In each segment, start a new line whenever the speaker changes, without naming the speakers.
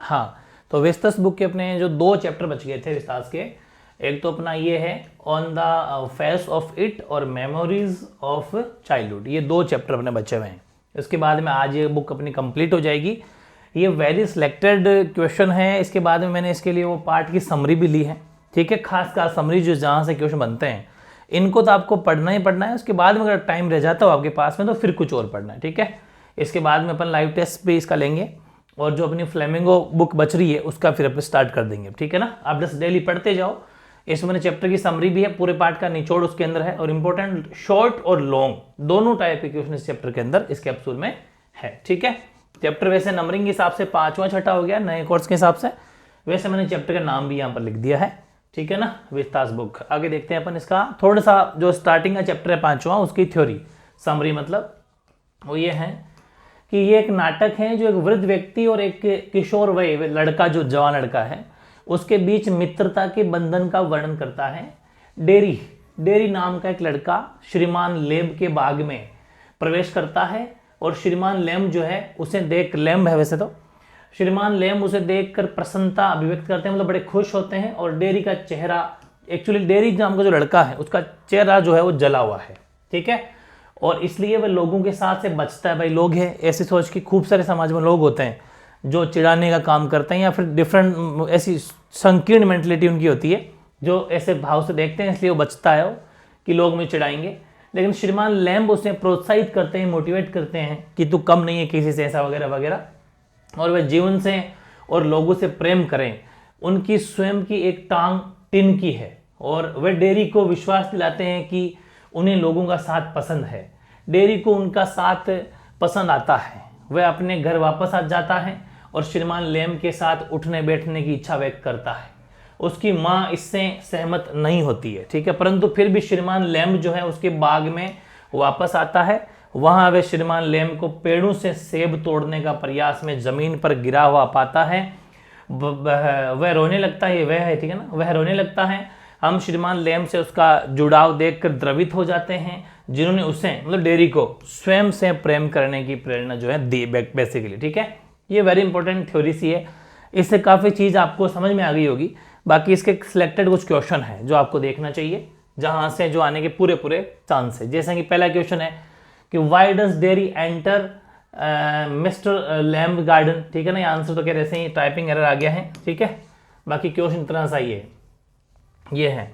हाँ, तो wastes book के अपने जो 2 चैप्टर बच गए थे विस्तास के, एक तो अपना ये है on the face of it और मेमोरीज ऑफ चाइल्डहुड, ये 2 चैप्टर अपने बचे हुए हैं। इसके बाद में आज ये बुक अपनी कंप्लीट हो जाएगी। ये वेरी सिलेक्टेड क्वेश्चन है। इसके बाद में मैंने इसके लिए वो पार्ट की समरी भी ली है, ठीक है, खास समरी जो जहाँ से क्वेश्चन बनते हैं, इनको तो आपको पढ़ना ही पढ़ना है। उसके बाद में अगर टाइम रह जाता हो आपके पास में तो फिर कुछ और पढ़ना है, ठीक है। इसके बाद में अपन लाइव टेस्ट भी इसका लेंगे और जो अपनी फ्लेमिंगो बुक बच रही है उसका फिर अपन स्टार्ट कर देंगे, ठीक है ना। आप बस डेली पढ़ते जाओ। इसमें मैंने चैप्टर की समरी भी है, पूरे पार्ट का निचोड़ उसके अंदर है, और इंपॉर्टेंट शॉर्ट और लॉन्ग दोनों टाइप के क्वेश्चन इस चैप्टर के अंदर इस कैप्सूल में है, ठीक है। चैप्टर वैसे नंबरिंग के हिसाब से 5वां छठा हो गया नए कोर्स के हिसाब से, वैसे मैंने चैप्टर का नाम भी यहाँ पर लिख दिया है, ठीक है ना, विस्तास बुक। आगे देखते हैं अपन इसका थोड़ा सा जो स्टार्टिंग का चैप्टर है 5वां, उसकी थ्योरी समरी मतलब वो ये है कि ये एक नाटक है जो एक वृद्ध व्यक्ति और एक किशोर वय लड़का, जो जवान लड़का है, उसके बीच मित्रता के बंधन का वर्णन करता है। डेरी नाम का एक लड़का श्रीमान लेम्ब के बाग में प्रवेश करता है और श्रीमान लेम्ब जो है उसे देख, लेम्ब है वैसे तो, श्रीमान लेम्ब उसे देखकर प्रसन्नता अभिव्यक्त करते हैं, मतलब बड़े खुश होते हैं। और डेरी का चेहरा, एक्चुअली डेरी नाम का जो लड़का है उसका चेहरा जो है वो जला हुआ है, ठीक है, और इसलिए वह लोगों के साथ से बचता है। भाई लोग हैं ऐसी सोच की, खूब सारे समाज में लोग होते हैं जो चिढ़ाने का काम करते हैं या फिर डिफरेंट ऐसी संकीर्ण मेंटलिटी उनकी होती है जो ऐसे भाव से देखते हैं, इसलिए वो बचता है वो कि लोग मुझे चिढ़ाएंगे। लेकिन श्रीमान लैम्ब उसे प्रोत्साहित करते हैं, मोटिवेट करते हैं कि तू कम नहीं है किसी से, ऐसा वगैरह वगैरह, और वह जीवन से और लोगों से प्रेम करें। उनकी स्वयं की एक टांग टिन की है और वह डेरी को विश्वास दिलाते हैं कि उन्हें लोगों का साथ पसंद है। डेरी को उनका साथ पसंद आता है, वह अपने घर वापस आ जाता है और श्रीमान लैम्ब के साथ उठने बैठने की इच्छा व्यक्त करता है। उसकी माँ इससे सहमत नहीं होती है, ठीक है, परंतु फिर भी श्रीमान लैम्ब जो है उसके बाग में वापस आता है। वहां वह श्रीमान लैम्ब को पेड़ों से सेब तोड़ने का प्रयास में जमीन पर गिरा हुआ पाता है। वह रोने लगता है, वह है, ठीक है ना, वह रोने लगता है। हम श्रीमान लैम्ब से उसका जुड़ाव देखकर द्रवित हो जाते हैं, जिन्होंने उसे, मतलब डेरी को, स्वयं से प्रेम करने की प्रेरणा जो है दी बेसिकली, ठीक है। ये वेरी इंपॉर्टेंट थ्योरी सी है, इससे काफ़ी चीज़ आपको समझ में आ गई होगी। बाकी इसके सिलेक्टेड कुछ क्वेश्चन है जो आपको देखना चाहिए, जहां से जो आने के पूरे चांस है। जैसे कि पहला क्वेश्चन है कि Y does dairy enter mister lamb garden, ठीक है ना, ये आंसर तो कह रहे हैं टाइपिंग एरर आ गया है, ठीक है। बाकी क्वेश्चन इतना सा ही है, ये है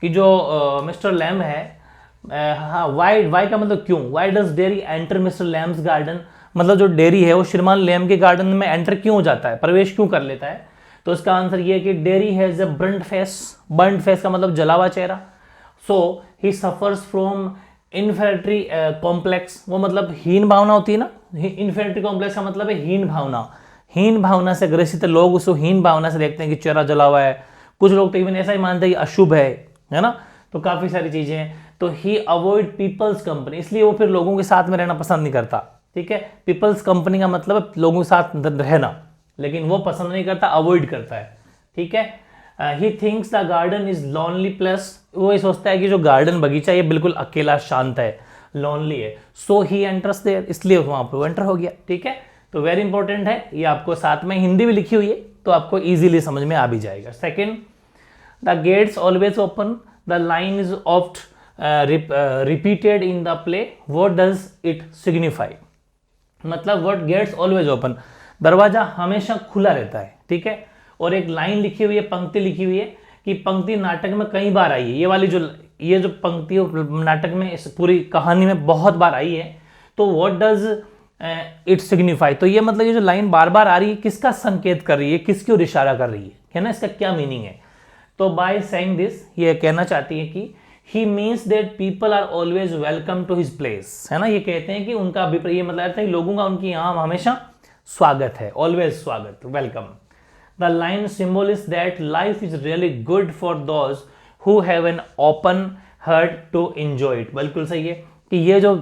कि जो मिस्टर लैम्ब है, हाँ, वाई का मतलब क्यों, Y does dairy enter mister Lamb's garden, मतलब जो डेरी है वो श्रीमान लैम्ब के गार्डन में एंटर क्यों हो जाता है, प्रवेश क्यों कर लेता है। तो इसका आंसर ये है कि Derry has a burned face का मतलब जला हुआ चेहरा। So he suffers from inferiority complex, वो मतलब हीन भावना होती है ना, इन्फेरिटी कॉम्प्लेक्स का मतलब है हीन भावना से ग्रसित लोग उसको हीन भावना से देखते हैं कि चेहरा जला हुआ है। कुछ लोग तो इवन ऐसा ही मानते हैं कि अशुभ है ना, तो काफी सारी चीजें हैं। तो ही अवॉइड पीपल्स कंपनी, इसलिए वो फिर लोगों के साथ में रहना पसंद नहीं करता, ठीक है। पीपल्स कंपनी का मतलब लोगों के साथ रहना, लेकिन वो पसंद नहीं करता, अवॉइड करता है, ठीक है। He thinks the garden is lonely plus, वो ये सोचता है कि जो गार्डन बगीचा ये बिल्कुल अकेला शांत है, लॉनली है। सो ही एंटर्स देयर, इसलिए वहां पर वो एंटर हो गया, ठीक है। तो वेरी इंपॉर्टेंट है, ये आपको साथ में हिंदी भी लिखी हुई है तो आपको इजीली समझ में आ भी जाएगा। Second, the gates always open, the line is oft repeated in the play, what does it signify, मतलब व्हाट गेट्स ऑलवेज ओपन, दरवाजा हमेशा खुला रहता है, ठीक है। और एक लाइन लिखी हुई है, पंक्ति लिखी हुई है कि पंक्ति नाटक में कई बार आई है, ये वाली ये जो पंक्ति नाटक में इस पूरी कहानी में बहुत बार आई है। तो व्हाट डज इट सिग्निफाई, तो ये मतलब ये जो लाइन बार बार आ रही है किसका संकेत कर रही है, किसकी ओर इशारा कर रही है ना, इसका क्या मीनिंग है। तो बाय सेइंग दिस ये कहना चाहती है कि he means that people are always welcome to his place, है ना, ये कहते हैं कि उनका अभिप्राय, ये मतलब है लोगों का उनकी यहाँ हमेशा स्वागत है, ऑलवेज स्वागत, welcome. The line symbol is that life is really good for those who have an open heart to enjoy it, बिल्कुल सही है कि ये जो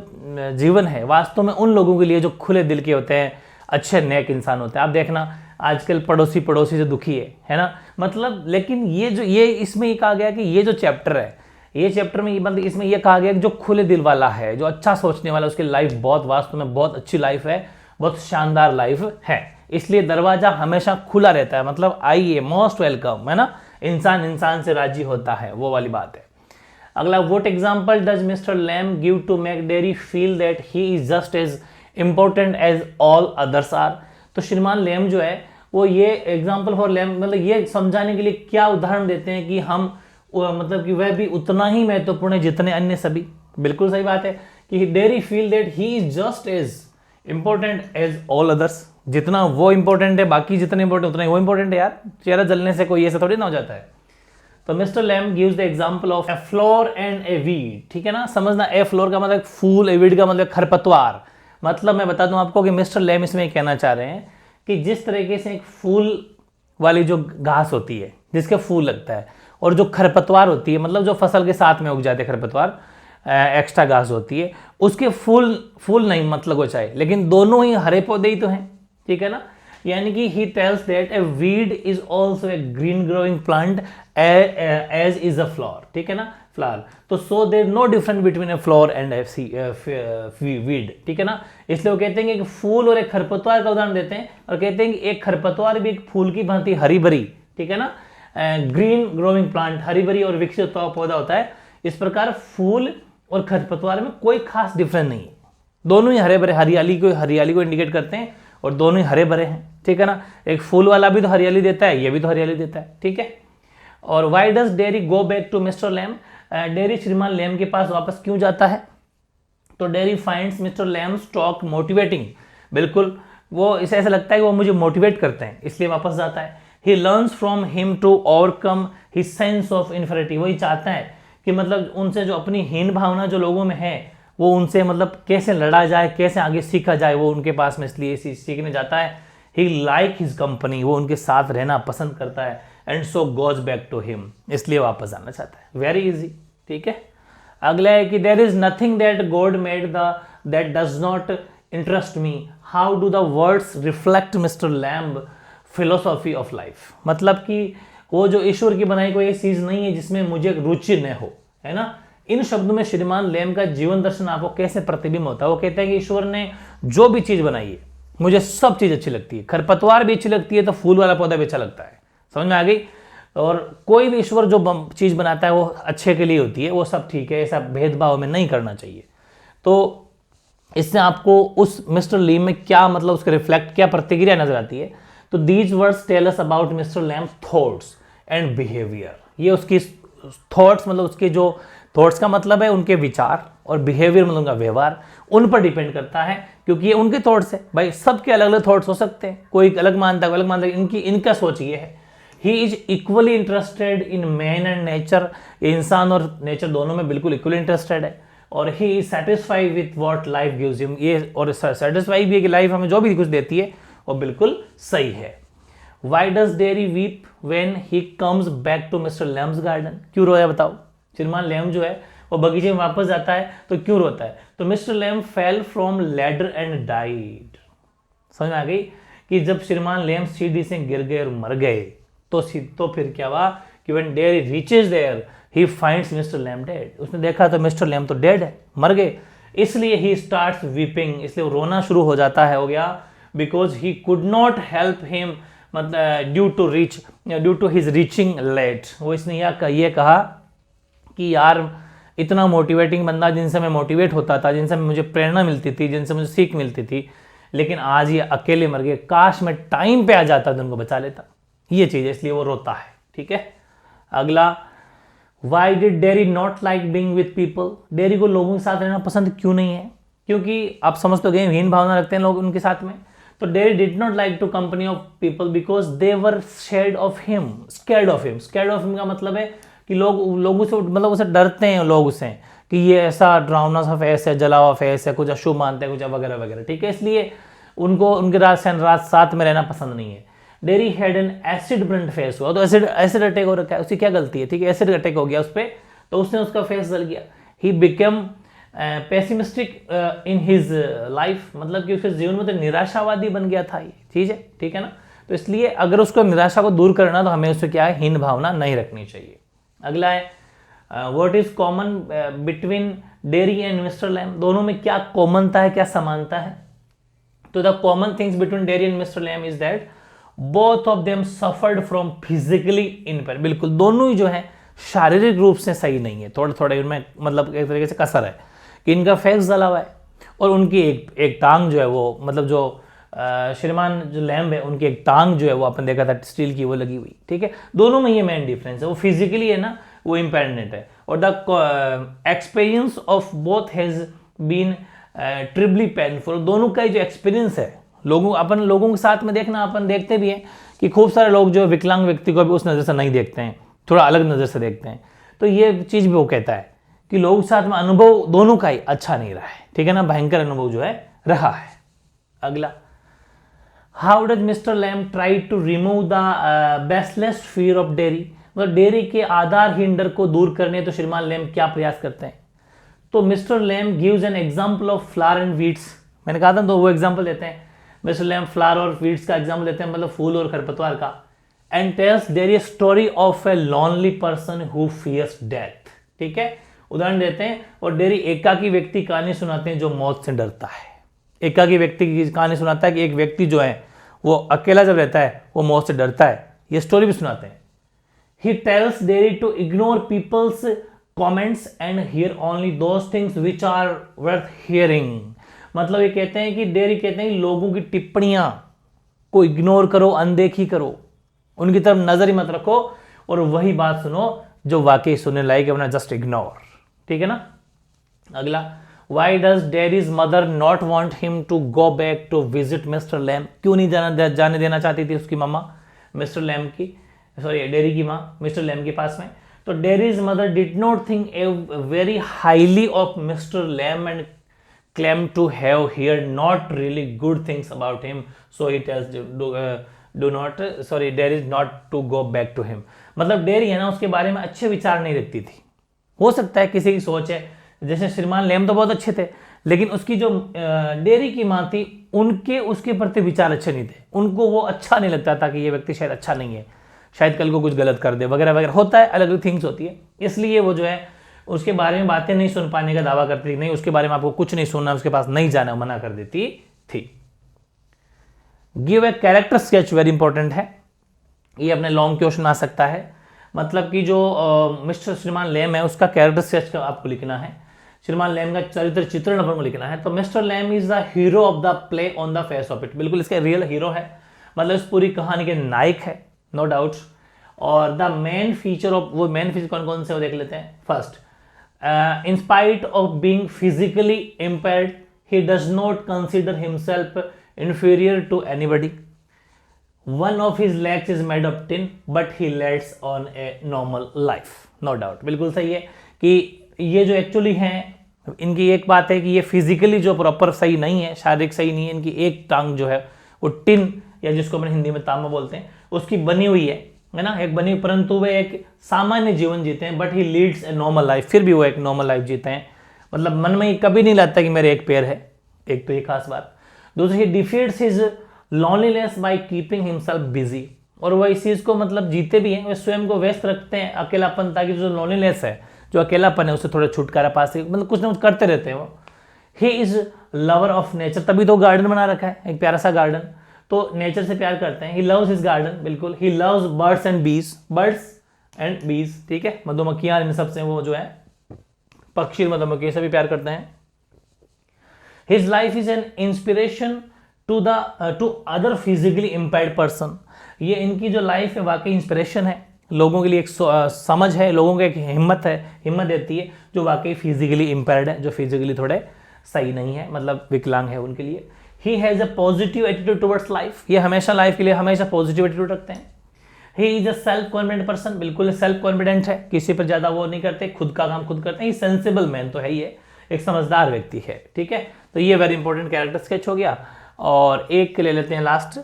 जीवन है वास्तव में उन लोगों के लिए जो खुले दिल के होते हैं, अच्छे नेक इंसान होते हैं। आप देखना आजकल पड़ोसी से दुखी है ना, मतलब, लेकिन ये इसमें ये कहा गया कि ये जो चैप्टर है, ये चैप्टर में मतलब इसमें ये कहा गया कि जो खुले दिल वाला है, जो अच्छा सोचने वाला, उसकी लाइफ बहुत वास्तव में बहुत अच्छी लाइफ है, बहुत शानदार लाइफ है। इसलिए दरवाजा हमेशा खुला रहता है, मतलब आइए, मोस्ट वेलकम, है ना, इंसान इंसान से राजी होता है, वो वाली बात है। अगला, what example does mister Lamb give to make Derry feel that he is just as important as all others are. तो श्रीमान लैम जो है वो ये एग्जांपल फॉर लैम, मतलब ये समझाने के लिए क्या उदाहरण देते हैं कि हम मतलब कि वह भी उतना ही महत्वपूर्ण है जितने अन्य सभी। बिल्कुल सही बात है कि Derry feel that he is just as important as all others, जितना वो इंपॉर्टेंट है बाकी जितने इंपॉर्टेंट उतना ही वो इंपॉर्टेंट है। यार चेहरा जलने से कोई ऐसा थोड़ी ना हो जाता है। तो mister Lamb gives the example of a flower and a weed, ठीक है ना, समझना, ए फ्लोर का मतलब फूल, ए वीड का मतलब खरपतवार। मतलब मैं बता दूं आपको कि मिस्टर लैम इसमें कहना चाह रहे हैं कि जिस तरीके से एक फूल वाली जो घास होती है जिसके फूल लगता है, और जो खरपतवार होती है मतलब जो फसल के साथ में उग जाते हैं खरपतवार, एक्स्ट्रा घास होती है, उसके फूल नहीं मतलब वो चाहे, लेकिन दोनों ही हरे पौधे ही तो हैं, ठीक है ना। यानी कि he tells that a weed is also a green growing plant as is a flower, ठीक है ना, फ्लावर। तो so there no difference between a flower and weed, ठीक है ना। इसलिए वो कहते हैं कि एक फूल और एक खरपतवार का उदाहरण देते हैं और कहते हैं कि एक खरपतवार भी एक फूल की भांति हरी भरी, ठीक है ना, ग्रीन ग्रोइंग प्लांट, हरी भरी और विकसित पौधा होता है। इस प्रकार फूल और खरपतवार में कोई खास डिफरेंस नहीं है, दोनों ही हरे भरे, हरियाली को इंडिकेट करते हैं और दोनों ही हरे भरे हैं, ठीक है ना। एक फूल वाला भी तो हरियाली देता है, ये भी तो हरियाली देता है, ठीक है। और why does Derry go back to mister Lamb, Derry श्रीमान लैम के पास वापस क्यों जाता है? तो Derry finds mister Lamb's talk motivating, बिल्कुल वो इसे ऐसा लगता है कि वो मुझे मोटिवेट करते हैं, इसलिए वापस जाता है। He learns from him to overcome his sense of inferiority, वही चाहता है कि मतलब उनसे जो अपनी हीन भावना जो लोगों में है वो उनसे मतलब कैसे लड़ा जाए, कैसे आगे सीखा जाए, वो उनके पास में इसलिए सीखने जाता है। ही लाइक हिज कंपनी, वो उनके साथ रहना पसंद करता है। And so goes back to him, इसलिए वापस आना चाहता है। वेरी इजी, ठीक है। अगला है कि there is nothing that God made that does not interest me, how do the words reflect mister Lamb philosophy of life. मतलब कि वो जो ईश्वर की बनाई कोई चीज नहीं है जिसमें मुझे रुचि न हो, है ना। इन शब्दों में श्रीमान लैम का जीवन दर्शन आपको कैसे प्रतिबिंब होता है? वो कहते हैं कि ईश्वर ने जो भी चीज बनाई है मुझे सब चीज अच्छी लगती है, खरपतवार भी अच्छी लगती है तो फूल वाला पौधा भी अच्छा लगता है, समझ में आ गई। और कोई भी ईश्वर जो चीज बनाता है वो अच्छे के लिए होती है, वो सब ठीक है, ऐसा भेदभाव में नहीं करना चाहिए। तो इससे आपको उस मिस्टर लैम में क्या मतलब उसके रिफ्लेक्ट क्या प्रतिक्रिया नजर आती है? तो these words tell us about mister Lamb's thoughts and behaviour. ये उसकी थॉट्स मतलब उसके जो थॉट्स का मतलब है उनके विचार, और बिहेवियर मतलब उनका व्यवहार, उन पर डिपेंड करता है, क्योंकि ये उनके थॉट्स है भाई। सबके अलग अलग थॉट्स हो सकते हैं, कोई अलग मानता है कोई अलग मानता है, इनका सोच ये है। He is equally interested in man and nature, इंसान और नेचर दोनों में बिल्कुल इक्वली इंटरेस्टेड है। और he is satisfied with what life gives him, ये और सेटिस्फाइड भी है कि लाइफ हमें जो भी कुछ देती है वो बिल्कुल सही है। Why does Derry weep when he comes back to Mr. Lamb's garden? क्यों रोया बताओ? श्रीमान लैम जो है वो बगीचे में वापस जाता है तो क्यों रोता है? तो mister Lamb fell from ladder and died. समझ में आ गई कि जब श्रीमान लैम सीढ़ी से गिर गए और मर गए तो फिर क्या हुआ कि when Derry reaches there he finds Mr. Lamb dead। उसने देखा तो मिस्टर लैम तो डेड है, मर गए, इसलिए he starts weeping, इसलिए वो रोना शुरू हो जाता है, हो गया, because he could not help him, मतलब due to his reaching late. वो इसने ये कहा कि यार इतना मोटिवेटिंग बंदा जिनसे मैं मोटिवेट होता था, जिनसे मुझे प्रेरणा मिलती थी, जिनसे मुझे सीख मिलती थी, लेकिन आज ये अकेले मर गए, काश मैं टाइम पे आ जाता तो उनको बचा लेता, ये चीज़ है, इसलिए वो रोता है, ठीक है। अगला, why did dairy not like being with people, dairy को लोगों के साथ रहना पसंद क्यों नहीं है? क्योंकि आप समझ तो गए हीन भावना रखते हैं लोग उनके साथ में। तो Derry did not like to company of people because they were scared of him का मतलब है कि लोगों से मतलब उसे डरते हैं लोग उसे, कि ये ऐसा डरावना सा फेस है, जला हुआ फेस है, कुछ अशुभ मानते हैं, कुछ वगैरह वगैरह, ठीक है। इसलिए उनको उनके रात साथ में रहना पसंद नहीं है। Dairy had an acid brunt face हुआ, तो एसिड अटैक हो रखा है, उसकी क्या गलती है, ठीक है, एसिड अटैक हो गया उस पर, तो उसने उसका फेस जल गया। He become pessimistic in his life, मतलब कि उसके जीवन में तो निराशावादी बन गया था ये चीज है, ठीक है ना। तो इसलिए अगर उसको निराशा को दूर करना तो हमें उससे क्या है, हीन भावना नहीं रखनी चाहिए। अगला है what is common between Derry and mister Lamb, दोनों में क्या कॉमनता है, क्या समानता है? तो the common things between Derry and mister Lamb is that both of them suffered from physically impaired. बिल्कुल दोनों ही जो है शारीरिक रूप से सही नहीं है, थोड़ा थोड़ा इनमें मतलब एक तरीके से कसर है कि इनका फेस जला हुआ है और उनकी एक टांग जो है वो मतलब जो श्रीमान जो लैम्ब है उनकी एक टांग जो है वो अपन देखा था स्टील की वो लगी हुई, ठीक है। दोनों में ये मेन डिफरेंस है, वो फिजिकली है ना वो इम्पेयरमेंट है और the experience of both has been triply painful. दोनों का जो एक्सपीरियंस है अपन लोगों के साथ में देखना, अपन देखते भी हैं कि खूब सारे लोग जो विकलांग व्यक्ति को भी उस नज़र से नहीं देखते हैं, थोड़ा अलग नज़र से देखते हैं। तो ये चीज़ भी वो कहता है कि लोगों के साथ में अनुभव दोनों का ही अच्छा नहीं रहा है, ठीक है ना, भयंकर अनुभव जो है रहा है। अगला, how does mister Lamb try to remove the baseless fear of Derry. मतलब डेयरी के आधारहीन डर को दूर करने तो श्रीमान लैम क्या प्रयास करते हैं। तो mister Lamb gives an example of flower and weeds. मैंने कहा था तो वो एग्जांपल देते हैं, मिस्टर लैम फ्लावर और वीड्स का एग्जांपल देते हैं, मतलब फूल और खरपतवार का। And tells Derry story of a lonely person who fears death, ठीक है, उदाहरण देते हैं। और डेयरी एकाकी व्यक्ति कहानी सुनाते हैं जो मौत से डरता है। एकाकी व्यक्ति की कहानी सुनाता है कि एक व्यक्ति जो है वो अकेला जब रहता है वो मौत से डरता है, ये स्टोरी भी सुनाते हैं। He tells Derry to ignore people's comments and hear only those things which are worth hearing। मतलब ये कहते हैं कि डेरी कहते हैं लोगों की टिप्पणियां को इग्नोर करो, अनदेखी करो, उनकी तरफ नजर ही मत रखो और वही बात सुनो जो वाकई सुनने लायक है, वरना जस्ट इग्नोर, ठीक है ना। अगला, Why does Derry's mother not want him to go back to visit Mr. Lamb? क्यों नहीं जाने देना चाहती थी उसकी मम्मा मिस्टर लैम की, सॉरी डेरी की माँ मिस्टर लैम के पास में। तो Derry's mother did not think very highly of mister Lamb and claim to have hear not really good things about him, so he tells do not sorry Derry's not to go back to him. मतलब Derry है ना उसके बारे में अच्छे विचार नहीं रखती थी। हो सकता है किसी की सोच है, जैसे श्रीमान लैम तो बहुत अच्छे थे लेकिन उसकी जो डेरी की माँ थी उनके उसके प्रति विचार अच्छे नहीं थे, उनको वो अच्छा नहीं लगता था कि ये व्यक्ति शायद अच्छा नहीं है, शायद कल को कुछ गलत कर दे वगैरह वगैरह, होता है, अलग अलग थिंग्स होती है। इसलिए वो जो है उसके बारे में बातें नहीं सुन पाने का दावा करती, नहीं उसके बारे में आपको कुछ नहीं सुनना, उसके पास नहीं जाना, मना कर देती थी। Give a character sketch, very important है, ये अपने लॉन्ग क्वेश्चन आ सकता है। मतलब कि जो मिस्टर श्रीमान लैम है उसका कैरेक्टर स्केच आपको लिखना है, श्रीमान लैम का चरित्र चित्रण अपन को लिखना है। तो mister Lamb is the hero of the play on the face of it, बिल्कुल इसका रियल हीरो है, मतलब इस पूरी कहानी के नायक है, नो डाउट। और द मेन फीचर ऑफ, वो मेन फीचर कौन कौन से वो देख लेते हैं। First, in spite of being physically impaired he does not consider himself inferior to anybody. One of his legs is made of tin but he lets on a normal life, no doubt, बिल्कुल सही है कि ये जो actually हैं इनकी एक बात है कि ये फिजिकली जो प्रॉपर सही नहीं है, शारीरिक सही नहीं है, इनकी एक टांग जो है वो टिन या जिसको अपने हिंदी में तांबा बोलते हैं उसकी बनी हुई है ना, एक बनी, परंतु वे एक सामान्य जीवन जीते हैं, but he leads a normal life, फिर भी वो एक नॉर्मल लाइफ जीते हैं, मतलब मन में कभी नहीं लगता कि मेरे एक पैर है, एक तो ये खास बात। दूसरी, he defeats his loneliness by keeping himself busy, और वो इस चीज को मतलब जीते भी हैं, वे स्वयं को व्यस्त रखते हैं अकेलापन, ताकि जो लॉनलीनेस है, जो अकेलापन है, उससे थोड़ा छुटकारा पा सके, मतलब कुछ ना कुछ करते रहते हैं वो। He is lover of nature, तभी तो गार्डन बना रखा है, एक प्यारा सा गार्डन, तो नेचर से प्यार करते हैं। ही लव्स हिज गार्डन, बिल्कुल। ही लव्स बर्ड्स एंड बीज, बर्ड्स एंड बीज, ठीक है, मधुमक्खियां, इन सबसे वो जो है पक्षी मधुमक्खी सभी प्यार करते हैं। His life is an inspiration to other physically impaired person, ये इनकी जो लाइफ है वाकई इंस्पिरेशन है, लोगों के लिए एक समझ है, लोगों को एक हिम्मत है, हिम्मत देती है जो वाकई फिजिकली इम्पेयर्ड है, जो फिजिकली थोड़े सही नहीं है, मतलब विकलांग है उनके लिए। He has a positive attitude towards life, ये हमेशा लाइफ के लिए हमेशा पॉजिटिव एटीट्यूड रखते हैं। He is a self confident person, बिल्कुल सेल्फ कॉन्फिडेंट है, किसी पर ज्यादा वो नहीं करते, खुद का काम खुद करते हैं। सेंसिबल मैन तो है ही है, एक समझदार व्यक्ति है, ठीक है। तो ये वेरी इंपॉर्टेंट कैरेक्टर स्केच हो गया। और एक ले लेते हैं last,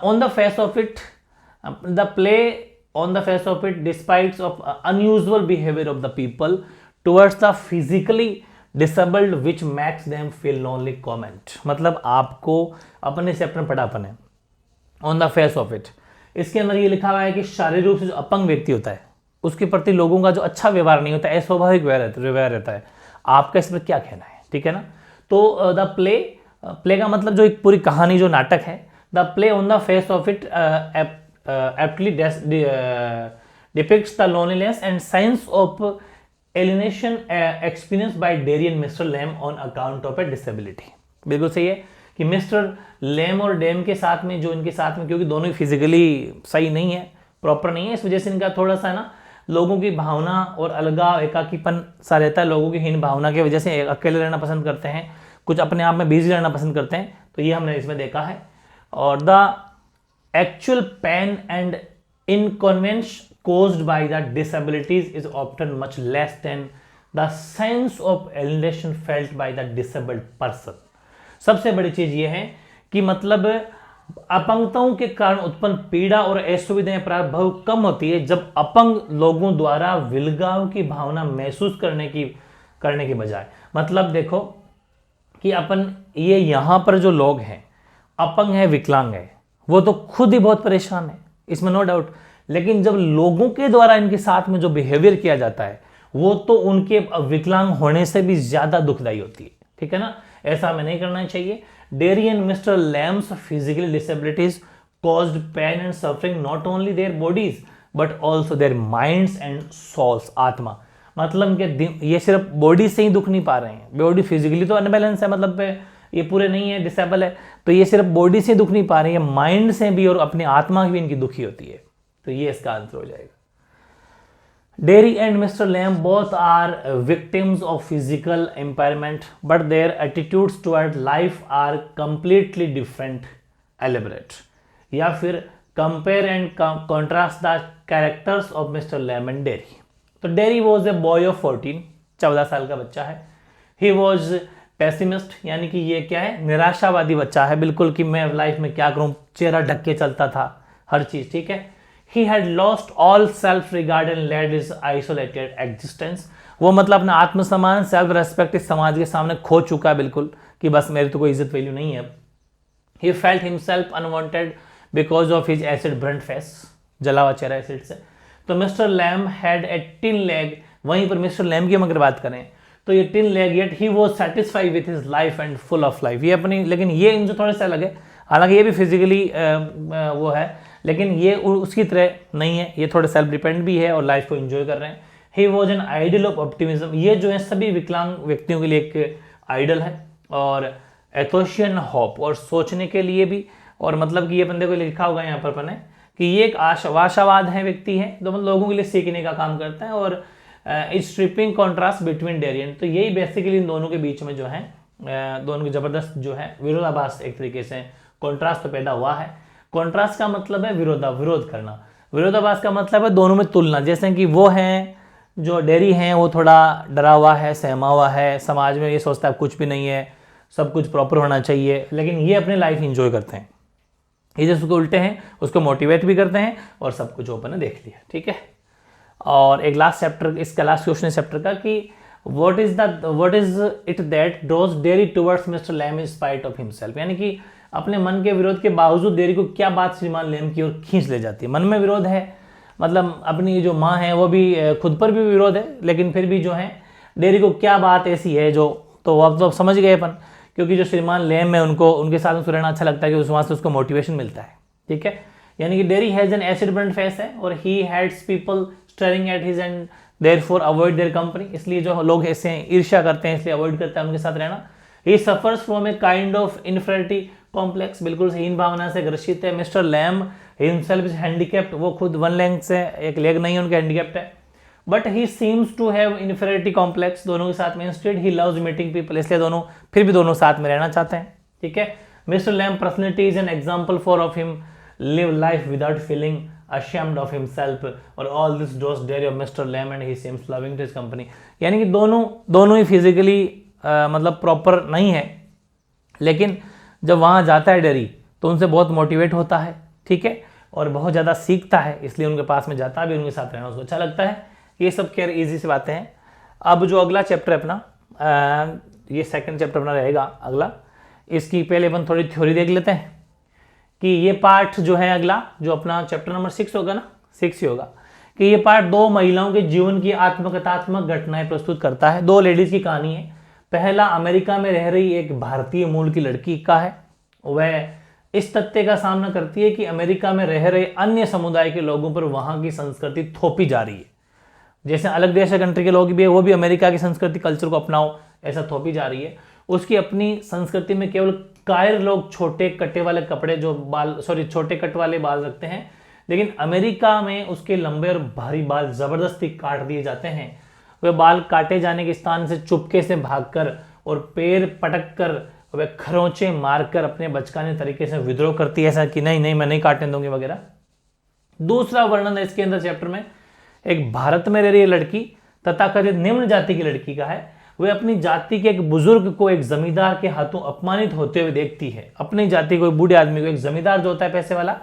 on the face of it the play on the face of it despite of unusual behaviour of the people towards the physically disabled which max them feel lonely comment, मतलब आपको अपने चैप्टर में पढ़ा अपने on the face of it, इसके अंदर ये लिखा हुआ है कि शारीरिक रूप से जो अपंग व्यक्ति होता है उसके प्रति लोगों का जो अच्छा व्यवहार नहीं होता है, अस्वाभाविक व्यवहार रहता है। आपका इस पर क्या कहना है, ठीक है ना। तो द प्ले प्ले का मतलब जो एक पूरी कहानी जो नाटक है, the play on the face of it aptly depicts the loneliness and sense of alienation experienced by Derry and Mr. Lamb on account of a disability। बिल्कुल सही है कि मिस्टर लैम और डैम के साथ में, जो इनके साथ में, क्योंकि दोनों ही फिजिकली सही नहीं है, प्रॉपर नहीं है, इस वजह से इनका थोड़ा सा ना लोगों की भावना और अलगाव, एकाकीपन सा रहता है, लोगों की हीन भावना की वजह से अकेले रहना पसंद करते हैं, कुछ अपने आप में बिजी रहना पसंद करते हैं, तो ये हमने इसमें देखा है। और the actual pain and inconvenience caused by the disabilities is often much less than the sense of alienation felt by the disabled person। सबसे बड़ी चीज ये है कि मतलब अपंगताओं के कारण उत्पन्न पीड़ा और असुविधाएं बहुत कम होती है जब अपंग लोगों द्वारा विलगाव की भावना महसूस करने की बजाय। मतलब देखो कि अपन ये यहां पर जो लोग हैं, अपंग है, विकलांग है, वो तो खुद ही बहुत परेशान है, इसमें नो डाउट, लेकिन जब लोगों के द्वारा इनके साथ में जो बिहेवियर किया जाता है वो तो उनके विकलांग होने से भी ज्यादा दुखदाई होती है, ठीक है ना। ऐसा हमें नहीं करना चाहिए। Derry and mister Lamb's physical disabilities caused pain and suffering not only their bodies but also their minds and souls, आत्मा। मतलब कि ये सिर्फ बॉडी से ही दुख नहीं पा रहे हैं, बॉडी फिजिकली तो अनबैलेंस है, मतलब ये पूरे नहीं है, डिसेबल है, तो ये सिर्फ बॉडी से दुख नहीं पा रहे हैं, माइंड से भी और अपनी आत्मा भी इनकी दुखी होती है, तो ये इसका आंसर हो जाएगा। Derry and mister Lamb both are victims of physical impairment but their attitudes toward life are completely different. Elaborate, या फिर compare and contrast the characters of mister Lamb and Derry. तो Derry was a boy of 14 साल का बच्चा है। He was pessimist, यानी कि ये क्या है, निराशावादी बच्चा है बिल्कुल, कि मैं लाइफ में क्या करूं, चेहरा ढक के चलता था हर चीज, ठीक है। He had lost all self regard and led his isolated existence. वो मतलब अपना आत्मसम्मान, सेल्फ रेस्पेक्ट इस समाज के सामने खो चुका है बिल्कुल, कि बस मेरी तो कोई इज्जत वैल्यू नहीं है। He felt himself unwanted because of his acid brunt face, जला हुआ चेहरा एसिड से। तो mister Lamb had a tin leg, वहीं पर मिस्टर लैम की हम अगर बात करें तो ये tin leg, yet he was satisfied with his life and full of life. ये अपनी, लेकिन ये इनसे थोड़े से अलग है, हालांकि ये भी फिजिकली वो है, लेकिन ये उसकी तरह नहीं है, ये थोड़े सेल्फ डिपेंड भी है और लाइफ को एंजॉय कर रहे हैं। He was an idol of optimism, ये जो है सभी विकलांग व्यक्तियों के लिए एक आइडल है, और एथोशियन होप, और सोचने के लिए भी, और मतलब कि ये बंदे को लिखा होगा यहाँ पर अपने कि ये एक आशावाद है, व्यक्ति है, तो मतलब लोगों के लिए सीखने का काम करता है, और स्ट्रिपिंग कॉन्ट्रास्ट बिटवीन डेरियन। तो यही बेसिकली इन दोनों के बीच में जो है, दोनों की जबरदस्त जो है विरोधाभास, एक तरीके से कॉन्ट्रास्ट तो पैदा हुआ है। कॉन्ट्रास्ट का मतलब है विरोध करना, विरोधाभास का मतलब है दोनों में तुलना। जैसे कि वो हैं जो डेरी हैं, वो थोड़ा डरा हुआ है, सहमा हुआ है, समाज में ये सोचता है कुछ भी नहीं है, सब कुछ प्रॉपर होना चाहिए, लेकिन ये अपनी लाइफ इंजॉय करते हैं। ये जो उसको उल्टे हैं उसको मोटिवेट भी करते हैं, और सब कुछ ओपन है, देख लिया, ठीक है। और एक लास्ट चैप्टर, इसका लास्ट क्वेश्चन चैप्टर का, कि what is it that draws Derry towards mister Lamb in spite of himself, यानी कि अपने मन के विरोध के बावजूद डेरी को क्या बात श्रीमान लैम की ओर खींच ले जाती है। मन में विरोध है, मतलब अपनी जो माँ है वो भी, खुद पर भी विरोध है, लेकिन फिर भी जो है डेरी को क्या बात ऐसी है जो, तो अब तो समझ गए अपन, क्योंकि जो श्रीमान लैम है उनको, उनके साथ उसको रहना अच्छा लगता है, कि उस वहाँ से उसको मोटिवेशन मिलता है, ठीक है। यानी कि Derry has an acid burn face है, और he hates people staring at his and therefore avoid their company, इसलिए जो लोग ऐसे ईर्ष्या करते हैं इसलिए अवॉइड करते हैं उनके साथ रहना। He suffers from a kind of inferiority complex, बिल्कुल हीन भावना से ग्रसित है। Mister Lamb himself is handicapped, वो खुद वन लेग से, एक लेग नहीं है उनके, हैंडीकैप्ड है, but he seems to have inferiority complex दोनों के साथ में। Instead he loves meeting people, इसलिए दोनों फिर भी दोनों साथ में रहना चाहते हैं, ठीक है। Mister Lamb personality is an example for of him live life without feeling ashamed of himself, और all this draws dairy of Mr. Lamb and he seems loving to his company। यानी कि दोनों ही फिजिकली मतलब proper नहीं है, लेकिन जब वहाँ जाता है डेरी तो उनसे बहुत मोटिवेट होता है, ठीक है, और बहुत ज़्यादा सीखता है, इसलिए उनके पास में जाता भी, उनके साथ रहना उसको अच्छा लगता है। ये सब खैर ईजी सी बातें हैं। अब जो अगला चैप्टर है अपना, ये सेकंड चैप्टर अपना रहेगा अगला, इसकी पहले अपन थोड़ी थ्योरी देख लेते हैं कि ये पार्ट जो है अगला, जो अपना चैप्टर नंबर 6 होगा ना, 6 ही होगा, कि ये पार्ट दो महिलाओं के जीवन की आत्मकथात्मक घटनाएं प्रस्तुत करता है। दो लेडीज की कहानी है, पहला अमेरिका में रह रही एक भारतीय मूल की लड़की का है। वह इस तथ्य का सामना करती है कि अमेरिका में रह रहे अन्य समुदाय के लोगों पर वहां की संस्कृति थोपी जा रही है। जैसे अलग देश या कंट्री के लोग भी है, वो भी अमेरिका की संस्कृति कल्चर को अपनाओ, ऐसा थोपी जा रही है। उसकी अपनी संस्कृति में केवल कायर लोग छोटे कटे वाले कपड़े छोटे कट वाले बाल रखते हैं, लेकिन अमेरिका में उसके लंबे और भारी बाल जबरदस्ती काट दिए जाते हैं। वे बाल काटे जाने के स्थान से चुपके से भागकर और पैर पटक कर वे खरोंचे मारकर अपने बचकाने तरीके से विद्रोह करती है, ऐसा कि नहीं नहीं मैं नहीं काटने दूंगी वगैरह। दूसरा वर्णन इसके अंदर चैप्टर में एक भारत में रह रही लड़की तथाकथित निम्न जाति की लड़की का है। वह अपनी जाति के एक बुजुर्ग को एक जमींदार के हाथों अपमानित होते हुए देखती है। अपनी जाति को, बूढ़े आदमी को, एक जमींदार जो होता है पैसे वाला,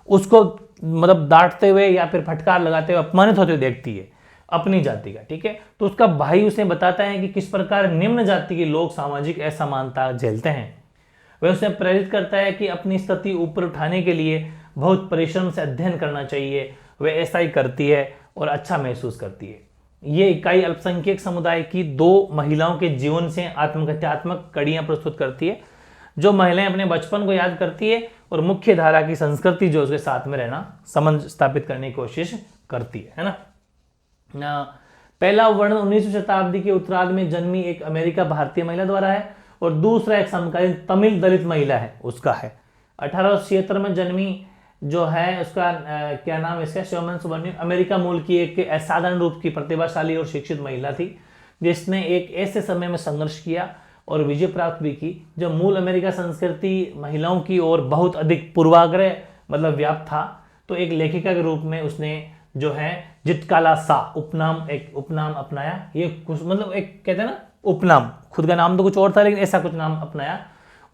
उसको मतलब डांटते हुए या फिर फटकार लगाते हुए अपमानित होते हुए देखती है अपनी जाति का। ठीक है, तो उसका भाई उसे बताता है कि किस प्रकार निम्न जाति के लोग सामाजिक असमानता झेलते हैं। वह उसे प्रेरित करता है कि अपनी स्थिति ऊपर उठाने के लिए बहुत परिश्रम से अध्ययन करना चाहिए। वह ऐसा ही करती है और अच्छा महसूस करती है। ये इकाई अल्पसंख्यक समुदाय की 2 महिलाओं के जीवन से आत्मकथात्मक कड़ियां प्रस्तुत करती है, जो महिलाएं अपने बचपन को याद करती है और मुख्य धारा की संस्कृति जो उसके साथ में रहना संबंध स्थापित करने की कोशिश करती है ना। पहला वर्णन 19वीं शताब्दी के उत्तरार्ध में जन्मी एक अमेरिका भारतीय महिला द्वारा है और दूसरा एक समकालीन तमिल दलित महिला है उसका है। 1876 में जन्मी जो है उसका क्या नाम इसका, शोमन सुब्रमण्यम, अमेरिका मूल की एक असाधारण रूप की प्रतिभाशाली और शिक्षित महिला थी, जिसने एक ऐसे समय में संघर्ष किया और विजय प्राप्त भी की जो मूल अमेरिका संस्कृति महिलाओं की ओर बहुत अधिक पूर्वाग्रह मतलब व्याप्त था। तो एक लेखिका के रूप में उसने जो है जितकाला सा उपनाम अपनाया। ये कुछ मतलब एक कहते हैं ना उपनाम, खुद का नाम तो कुछ और था लेकिन ऐसा कुछ नाम अपनाया।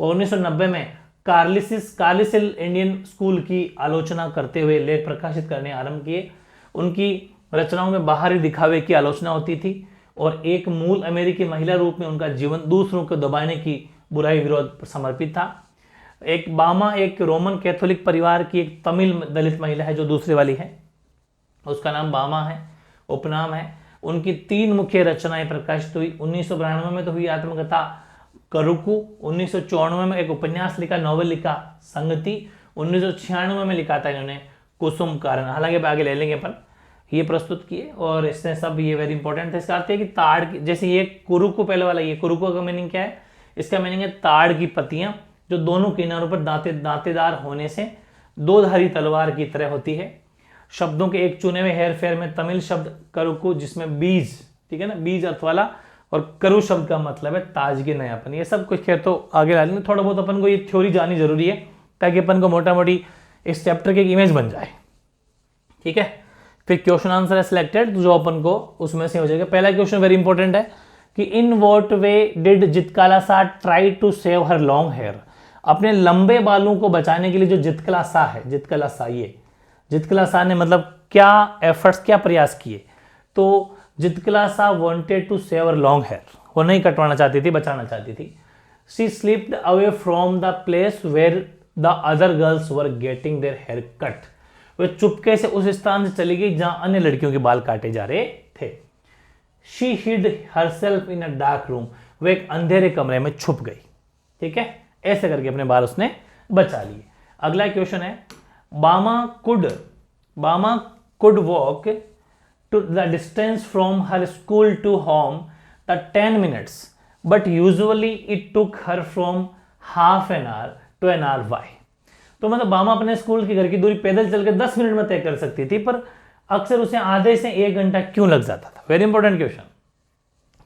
और 1990 में कार्लिसिल इंडियन स्कूल की आलोचना करते हुए लेख प्रकाशित करने आरंभ किए। उनकी रचनाओं में बाहरी दिखावे की आलोचना होती थी और एक मूल अमेरिकी महिला रूप में उनका जीवन दूसरों को दबाने की बुराई विरोध समर्पित था। एक बामा एक रोमन कैथोलिक परिवार की एक तमिल दलित महिला है जो दूसरी वाली है, उसका नाम बामा है, उपनाम है। उनकी 3 मुख्य रचनाएं प्रकाशित हुई। 1992 में तो हुई आत्मकथा करुकु, 1994 में एक उपन्यास लिखा, नॉवेल लिखा संगति, 1996 में लिखा था इन्होंने कुसुम कारण। हालांकि आगे ले लेंगे पर ये प्रस्तुत किए और इसने सब ये वेरी इंपॉर्टेंट है। इसका अर्थ है कि ताड़ की, जैसे ये कुरुकु पहले वाला, ये कुरुकु का मीनिंग क्या है, इसका मीनिंग है ताड़ की पत्तियां जो दोनों किनारों पर दांतेदार होने से 2धारी तलवार की तरह होती है। शब्दों के एक चुने हुए हेर फेर में तमिल शब्द करुकु जिसमें बीज, ठीक है ना, बीज अर्थ वाला, और करु शब्द का मतलब है ताजगी, नयापन। ये सब कुछ खैर तो आगे ला लेंगे, थोड़ा बहुत अपन को ये थ्योरी जानी जरूरी है ताकि अपन को मोटा मोटी इस चैप्टर की एक इमेज बन जाए। ठीक है, फिर क्वेश्चन आंसर है सिलेक्टेड जो अपन को उसमें से हो जाएगा। पहला क्वेश्चन वेरी इंपॉर्टेंट है कि इन what way did Zitkala Sa try to save her long hair. अपने लंबे बालों को बचाने के लिए जो जितकाला सा है, जितकाला सा ने मतलब क्या एफर्ट्स, क्या प्रयास किए। तो Zitkala Sa wanted to save her long hair, वो नहीं कटवाना चाहती थी, बचाना चाहती थी। She slipped away from the place where the other girls were getting their hair cut. वे चुपके से उस स्थान से चली गई जहां अन्य लड़कियों के बाल काटे जा रहे थे। She hid herself in a dark room, वो एक अंधेरे कमरे में छुप गई। ठीक है, ऐसे करके अपने बाल उसने बचा लिए। अगला क्वेश्चन है, बामा could walk to the distance from her school to home the 10 minutes, but usually it took her from half an hour to an hour. Why? तो मतलब बामा अपने स्कूल के घर की दूरी पैदल चलकर 10 मिनट में तय कर सकती थी, पर अक्सर उसे आधे से 1 घंटा क्यों लग जाता था। Very important question.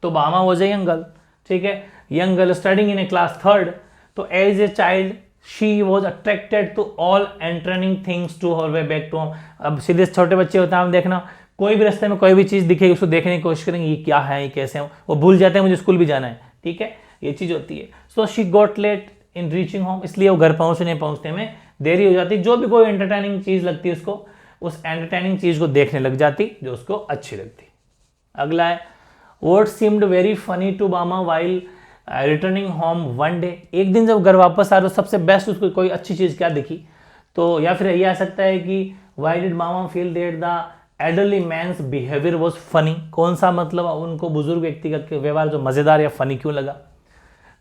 तो Bama was a young girl, ठीक है, young girl studying in a class 3rd। तो as a child she was attracted to all entertaining things to her way back to home. अब सीधे छोटे बच्चे होते हैं, आप देखना कोई भी रास्ते में कोई भी चीज दिखेगी उसको देखने की कोशिश करेंगे, ये क्या है, ये कैसे है, वो भूल जाते हैं मुझे स्कूल भी जाना है। ठीक है, ये चीज होती है। So she got late in reaching home, इसलिए वो घर पहुंचने में देरी हो जाती। जो भी कोई एंटरटेनिंग चीज लगती है उसको, उस एंटरटेनिंग चीज को देखने लग जाती जो उसको अच्छी लगती। अगला है, what seemed very funny to Bama while returning home one day. एक दिन जब घर वापस आ रहे तो सबसे बेस्ट उसको कोई अच्छी चीज क्या दिखी। तो या फिर ये आ सकता है कि why did Bama feel that the elderly man's behaviour was funny. कौन सा मतलब उनको बुजुर्ग व्यक्ति का व्यवहार जो मजेदार या फनी क्यों लगा?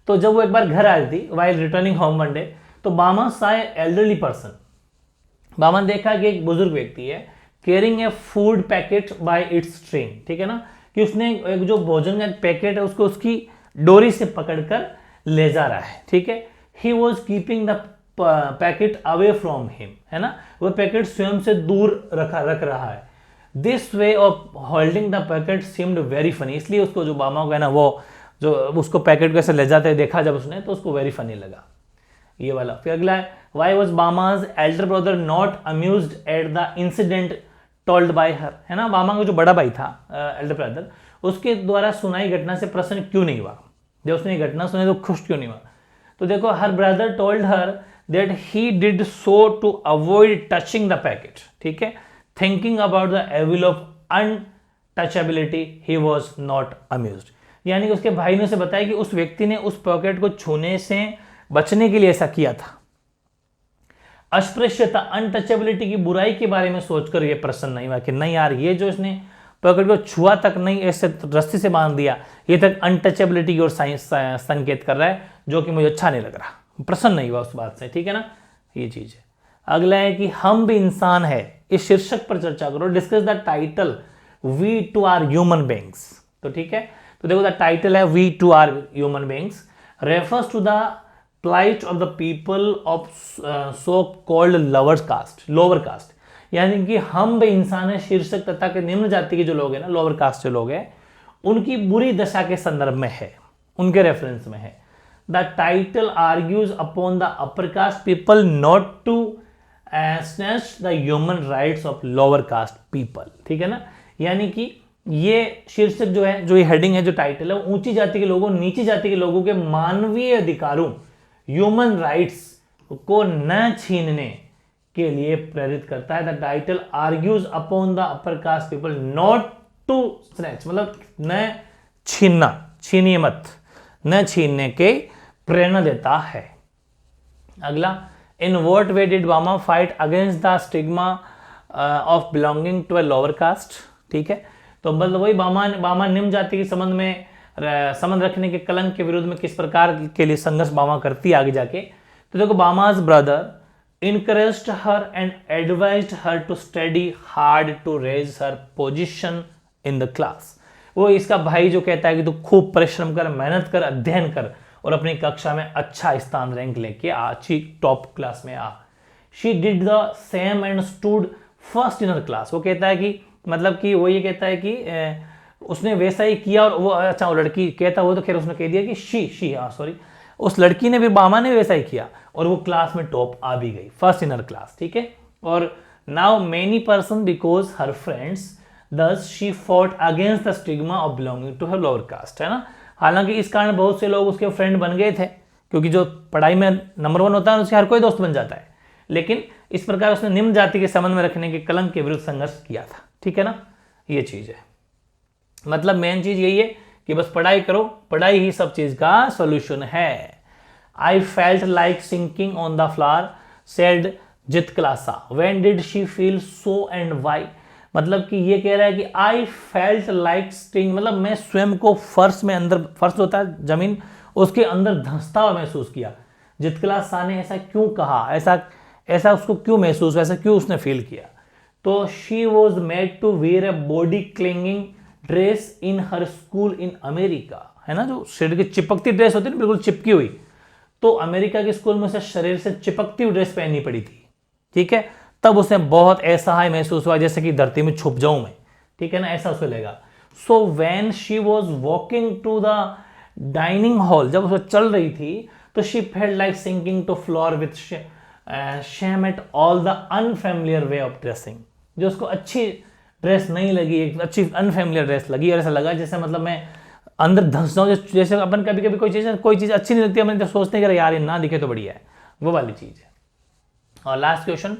तो जब वो एक बार घर आई थी, while returning home one day, तो बामा सा एल्डरली पर्सन, बामा ने देखा कि एक बुजुर्ग व्यक्ति है carrying a food packet bye it's string, ठीक है ना, कि उसने एक जो भोजन का पैकेट है उसको उसकी डोरी से पकड़कर ले जा रहा है, ठीक है। He was keeping the packet away from him, है ना, वो पैकेट स्वयं से दूर रख रहा है। This way of holding the packet seemed very funny, इसलिए उसको जो बामा को है ना, वो जो उसको पैकेट को ऐसे ले जाते देखा जब उसने, तो उसको वेरी फनी लगा, ये वाला। फिर अगला है, why was Bama's elder brother not amused at the incident told by her, है ना, बामा का जो बड़ा भाई था एल्डर ब्रदर, उसके द्वारा सुनाई घटना से प्रसन्न क्यों नहीं हुआ? जब उसने ये घटना सुनी तो खुश क्यों नहीं हुआ? तो देखो, her brother told her that he did so to avoid touching the packet, ठीक है, thinking about the evil of untouchability he was not amused. यानी कि उसके भाई ने उसे बताया कि उस व्यक्ति ने उस पॉकेट को छूने से बचने के लिए ऐसा किया था। अस्पृश्यता, अनटचेबिलिटी की बुराई के बारे में सोचकर ये प्रसन्न नहीं हुआ कि नहीं यार, ये जो इसने पॉकेट को छुआ तक नहीं, ऐसे रस्सी से बांध दिया, ये तक अनटचेबिलिटी की ओर संकेत कर रहा है, जो कि मुझे अच्छा नहीं लग रहा, प्रसन्न नहीं हुआ उस बात से, ठीक है ना, ये चीज है। अगला है कि हम भी इंसान है, इस शीर्षक पर चर्चा करो। Discuss the title we too are human beings, तो ठीक है, तो देखो द टाइटल है we too are human beings, refers to the plight of the people of so called lower caste, यानी कि हम भी इंसान है शीर्षक तथा के निम्न जाति के जो लोग हैं ना, लोअर कास्ट जो लोग हैं, उनकी बुरी दशा के संदर्भ में है, उनके रेफरेंस में है। The title argues upon the upper caste people not to snatch the human rights of lower caste people, ठीक है ना, यानी कि ये शीर्षक जो है, जो ये हेडिंग है, जो टाइटल है, वो ऊंची जाति के लोगों, नीची जाति के लोगों के मानवीय अधिकारों, ह्यूमन राइट्स को न छीनने के लिए प्रेरित करता है। The title argues upon the upper caste people not to snatch, मतलब न छीनना, छीनिए मत, न छीनने के प्रेरणा देता है। अगला, in what way did Bama fight against the stigma of belonging to a lower caste, ठीक है, तो मतलब वही बामा निम्न जाति के संबंध में संबंध रखने के कलंक के विरुद्ध में किस प्रकार के लिए संघर्ष बामा करती है आगे जाके। तो देखो, Bama's brother encouraged her and advised her to study hard to raise her position in the class. वो इसका भाई जो कहता है कि तू खूब परिश्रम कर, मेहनत कर, अध्ययन कर और अपनी कक्षा में अच्छा स्थान रैंक लेके आ, अच्छी टॉप क्लास में आ। She did the same and stood first in her class. वो कहता है कि मतलब कि वो ये कहता है कि उसने वैसा ही किया, और वो अच्छा, वो लड़की कहता, वो तो खैर उसने कह दिया कि शी सॉरी, उस लड़की ने भी, बामा ने वैसा ही किया और वो क्लास में टॉप आ भी गई, फर्स्ट इन हर क्लास, ठीक है। और now many person because her friends thus she fought against the stigma of belonging to her lower caste, है ना। हालांकि इस कारण बहुत से लोग उसके फ्रेंड बन गए थे, क्योंकि जो पढ़ाई में नंबर 1 होता है उससे हर कोई दोस्त बन जाता है, लेकिन इस प्रकार उसने निम्न जाति के संबंध में रखने के कलंक के विरुद्ध संघर्ष किया था, ठीक है ना, ये चीज है। मतलब मेन चीज यही है कि बस पढ़ाई करो, पढ़ाई ही सब चीज का सॉल्यूशन है। I felt like sinking on the flower said जित क्लासा, when did she feel so and why. मतलब कि ये कह रहा है कि आई फेल्ट लाइक स्टिंग, मतलब मैं स्वयं को फर्श में, अंदर फर्श होता है जमीन, उसके अंदर धंसता हुआ महसूस किया। जित क्लासा ने ऐसा क्यों कहा, ऐसा उसको क्यों महसूस, ऐसा क्यों उसने फील किया। तो she was made to wear a body clinging dress in her school in America, है ना, जो शरीर की चिपकती ड्रेस होती है ना, बिल्कुल चिपकी हुई, तो अमेरिका के स्कूल में उसे शरीर से चिपकती हुई ड्रेस पहननी पड़ी थी, ठीक है। तब उसे बहुत असहाय महसूस हुआ, जैसे कि धरती में छुप जाऊं मैं, ठीक है ना, ऐसा उसे लगा। So when she was walking to the dining hall, जब उसे चल रही थी, तो she felt like sinking to floor with shame at all the unfamiliar way of dressing. जो उसको अच्छी ड्रेस नहीं लगी, एक अच्छी अनफेमिलियर ड्रेस लगी, और ऐसा लगा जैसे मतलब मैं अंदर धंस जाऊं, जैसे अपन कभी कभी कोई चीज अच्छी नहीं लगती, अपन जब सोचते हैं कि यार ये ना दिखे तो बढ़िया है, वो वाली चीज है। और last question,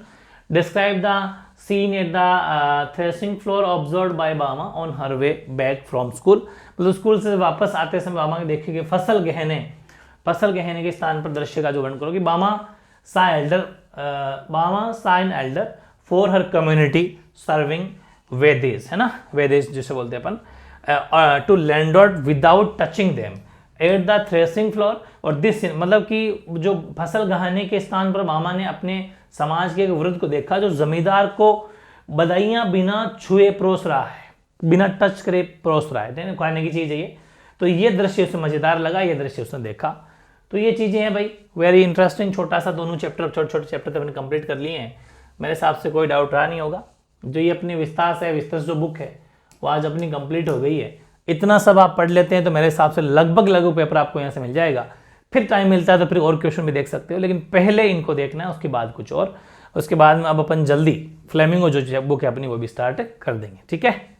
describe the scene at the threshing floor observed by Bama on her way back from school. मतलब स्कूल से वापस आते समय बामा के देखे कि फसल गहने के स्थान पर दृश्य का जो वर्णन करो कि Bama saw an elder for her community serving वेदेस, है ना, वेदेस जिसे बोलते हैं अपन, to landlord without touching them at the threshing floor. और दिस मतलब कि जो फसल गहाने के स्थान पर मामा ने अपने समाज के एक वृद्ध को देखा जो जमींदार को बधाइयां बिना छुए परोस रहा है, बिना टच करे परोस रहा है, खाने की चीज है ये। तो ये दृश्य उसे मजेदार लगा, ये दृश्य उसने देखा। तो ये चीजें हैं भाई, वेरी इंटरेस्टिंग। छोटा सा दोनों चैप्टर, छोटे छोटे चैप्टर तो हमने कंप्लीट कर लिए हैं। मेरे हिसाब से कोई डाउट रहा नहीं होगा। जो ये अपनी विस्तार जो बुक है वो आज अपनी कंप्लीट हो गई है। इतना सब आप पढ़ लेते हैं तो मेरे हिसाब से लगभग पेपर आपको यहाँ से मिल जाएगा। फिर टाइम मिलता है तो फिर और क्वेश्चन भी देख सकते हो, लेकिन पहले इनको देखना है, उसके बाद कुछ और। उसके बाद में अब अपन जल्दी फ्लेमिंगो जो बुक है अपनी वो भी स्टार्ट कर देंगे। ठीक है।